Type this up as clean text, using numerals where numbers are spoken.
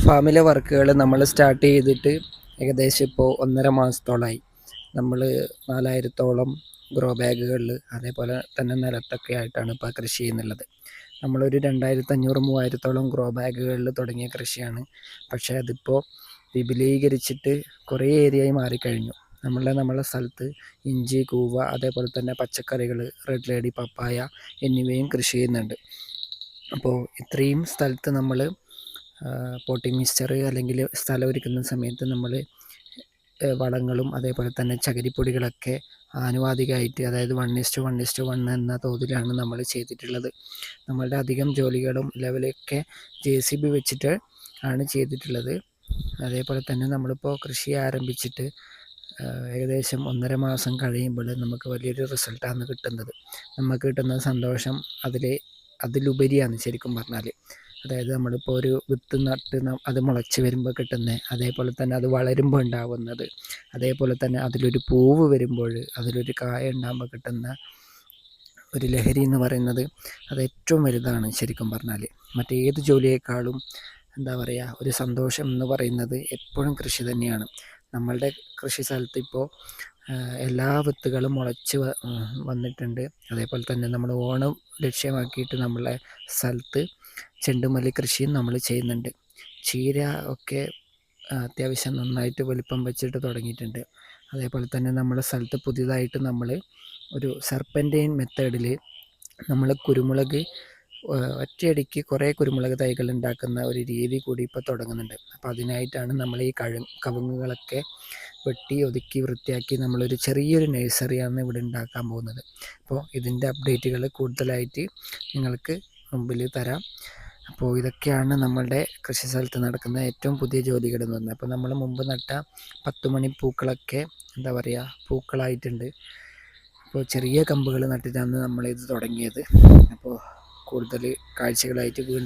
ഫാമിലെ വർക്കുകൾ നമ്മൾ സ്റ്റാർട്ട് ചെയ്തിട്ട് ഏകദേശം ഇപ്പോൾ 1.5 മാസത്തോളമായി. നമ്മൾ 4000-ഓളം ഗ്രോ ബാഗുകളിൽ അതേപോലെ തന്നെ നിലത്തൊക്കെ ആയിട്ടാണ് ഇപ്പോൾ കൃഷി ചെയ്യുന്നുള്ളത്. നമ്മളൊരു 2500-3000-ഓളം ഗ്രോ ബാഗുകളിൽ തുടങ്ങിയ കൃഷിയാണ്. പക്ഷേ അതിപ്പോൾ വിപുലീകരിച്ചിട്ട് കുറേ ഏരിയയായി മാറിക്കഴിഞ്ഞു. നമ്മളെ സ്ഥലത്ത് ഇഞ്ചി, കൂവ, അതേപോലെ തന്നെ പച്ചക്കറികൾ, റെഡ് ലേഡി, പപ്പായ എന്നിവയും കൃഷി ചെയ്യുന്നുണ്ട്. അപ്പോൾ ഇത്രയും സ്ഥലത്ത് നമ്മൾ പോട്ടിംഗ് മിക്സ്ചർ അല്ലെങ്കിൽ സ്ഥലം ഒരുക്കുന്ന സമയത്ത് നമ്മൾ വളങ്ങളും അതേപോലെ തന്നെ ചകിരിപ്പൊടികളൊക്കെ ആനുപാതികമായിട്ട്, അതായത് 1:1:1 എന്ന തോതിലാണ് നമ്മൾ ചെയ്തിട്ടുള്ളത്. നമ്മളുടെ അധികം ജോലികളും ലെവലൊക്കെ JCB വെച്ചിട്ട് ആണ് ചെയ്തിട്ടുള്ളത്. അതേപോലെ തന്നെ നമ്മളിപ്പോൾ കൃഷി ആരംഭിച്ചിട്ട് ഏകദേശം 1.5 മാസം കഴിയുമ്പോൾ നമുക്ക് വലിയൊരു റിസൾട്ടാണ് കിട്ടുന്നത്. നമുക്ക് കിട്ടുന്ന സന്തോഷം അതിലുപരിയാണ് ശരിക്കും പറഞ്ഞാൽ. അതായത് നമ്മളിപ്പോൾ ഒരു വിത്ത് നട്ട് അത് മുളച്ച് വരുമ്പോൾ കിട്ടുന്നത്, അതേപോലെ തന്നെ അത് വളരുമ്പോൾ ഉണ്ടാകുന്നത്, അതേപോലെ തന്നെ അതിലൊരു പൂവ് വരുമ്പോൾ, അതിലൊരു കായ ഉണ്ടാകുമ്പോൾ കിട്ടുന്ന ഒരു ലഹരി എന്ന് പറയുന്നത് അത് ഏറ്റവും വലുതാണ് ശരിക്കും പറഞ്ഞാൽ. മറ്റേത് ജോലിയേക്കാളും എന്താ പറയുക, ഒരു സന്തോഷം എന്ന് പറയുന്നത് എപ്പോഴും കൃഷി തന്നെയാണ്. നമ്മളുടെ കൃഷി സ്ഥലത്ത് ഇപ്പോൾ എല്ലാ വിത്തുകളും മുളച്ച് വന്നിട്ടുണ്ട്. അതേപോലെ തന്നെ നമ്മൾ ഓണം ലക്ഷ്യമാക്കിയിട്ട് നമ്മളെ സ്ഥലത്ത് ചെണ്ടുമല്ലി കൃഷിയും നമ്മൾ ചെയ്യുന്നുണ്ട്. ചീര ഒക്കെ അത്യാവശ്യം നന്നായിട്ട് വലിപ്പം വെച്ചിട്ട് തുടങ്ങിയിട്ടുണ്ട്. അതേപോലെ തന്നെ നമ്മുടെ സ്ഥലത്ത് പുതിയതായിട്ട് നമ്മൾ ഒരു സർപ്പൻറ്റൈൻ മെത്തേഡിൽ നമ്മൾ കുരുമുളക് ഒറ്റയടിക്ക് കുറേ കുരുമുളക് തൈകൾ ഉണ്ടാക്കുന്ന ഒരു രീതി കൂടി ഇപ്പോൾ തുടങ്ങുന്നുണ്ട്. അപ്പോൾ അതിനായിട്ടാണ് നമ്മൾ ഈ കവുങ്ങുകളൊക്കെ വെട്ടി ഒതുക്കി വൃത്തിയാക്കി നമ്മളൊരു ചെറിയൊരു നഴ്സറിയാണ് ഇവിടെ ഉണ്ടാക്കാൻ പോകുന്നത്. അപ്പോൾ ഇതിൻ്റെ അപ്ഡേറ്റുകൾ കൂടുതലായിട്ട് നിങ്ങൾക്ക് മുമ്പിൽ തരാം. അപ്പോൾ ഇതൊക്കെയാണ് നമ്മളുടെ കൃഷി സ്ഥലത്ത് നടക്കുന്ന ഏറ്റവും പുതിയ ജോലികൾ എന്ന് പറഞ്ഞാൽ. അപ്പോൾ നമ്മൾ മുമ്പ് നട്ട 10 മണി പൂക്കളൊക്കെ എന്താ പറയുക, പൂക്കളായിട്ടുണ്ട്. അപ്പോൾ ചെറിയ കമ്പുകൾ നട്ടിട്ടാണ് നമ്മളിത് തുടങ്ങിയത്. അപ്പോൾ കൂടുതൽ കാഴ്ചകളായിട്ട് വീണ്ടും